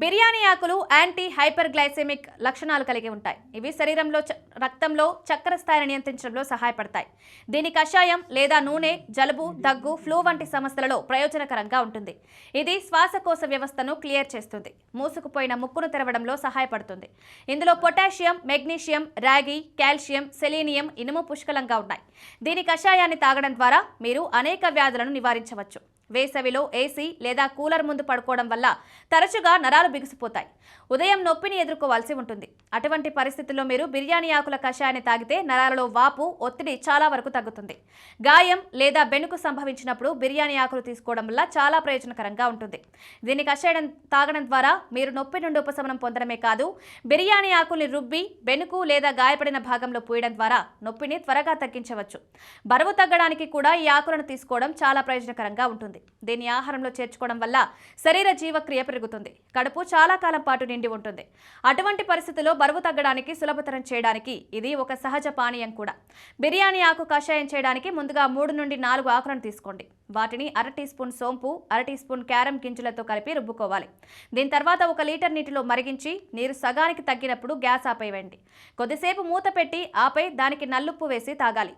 బిర్యానీ ఆకులు యాంటీ హైపర్గ్లైసెమిక్ లక్షణాలు కలిగి ఉంటాయి. ఇవి శరీరంలో రక్తంలో చక్కెర స్థాయిని నియంత్రించడంలో సహాయపడతాయి. దీని కషాయం లేదా నూనె జలుబు, దగ్గు, ఫ్లూ వంటి సమస్యలలో ప్రయోజనకరంగా ఉంటుంది. ఇది శ్వాసకోశ వ్యవస్థను క్లియర్ చేస్తుంది. మూసుకుపోయిన ముక్కును తెరవడంలో సహాయపడుతుంది. ఇందులో పొటాషియం, మెగ్నీషియం, రాగి, కాల్షియం, సెలీనియం, ఇనుము పుష్కలంగా ఉన్నాయి. దీని కషాయాన్ని తాగడం ద్వారా మీరు అనేక వ్యాధులను నివారించవచ్చు. వేసవిలో ఏసీ లేదా కూలర్ ముందు పడుకోవడం వల్ల తరచుగా నరాలు బిగుసిపోతాయి. ఉదయం నొప్పిని ఎదుర్కోవాల్సి ఉంటుంది. అటువంటి పరిస్థితుల్లో మీరు బిర్యానీ ఆకుల కషాయాన్ని తాగితే నరాలలో వాపు, ఒత్తిడి చాలా వరకు తగ్గుతుంది. గాయం లేదా బెణుకు సంభవించినప్పుడు బిర్యానీ ఆకులు తీసుకోవడం వల్ల చాలా ప్రయోజనకరంగా ఉంటుంది. దీన్ని కషాయం తాగడం ద్వారా మీరు నొప్పి నుండి ఉపశమనం పొందడమే కాదు, బిర్యానీ ఆకుల్ని రుబ్బి బెణుకు లేదా గాయపడిన భాగంలో పూయడం ద్వారా నొప్పిని త్వరగా తగ్గించవచ్చు. బరువు తగ్గడానికి కూడా ఈ ఆకులను తీసుకోవడం చాలా ప్రయోజనకరంగా ఉంటుంది. దీన్ని ఆహారంలో చేర్చుకోవడం వల్ల శరీర జీవక్రియ పెరుగుతుంది. కడుపు చాలా కాలం పాటు నిండి ఉంటుంది. అటువంటి పరిస్థితుల్లో బరువు తగ్గడానికి సులభతరం చేయడానికి ఇది ఒక సహజ పానీయం కూడా. బిర్యానీ ఆకు కషాయం చేయడానికి ముందుగా 3 నుండి 4 ఆకులను తీసుకోండి. వాటిని అర టీ స్పూన్ సోంపు, అర టీ స్పూన్ క్యారమ్ గింజలతో కలిపి రుబ్బుకోవాలి. దీని తర్వాత 1 లీటర్ నీటిలో మరిగించి నీరు సగానికి తగ్గినప్పుడు గ్యాస్ ఆపేయండి. కొద్దిసేపు మూత పెట్టి ఆపై దానికి నల్లుప్పు వేసి తాగాలి.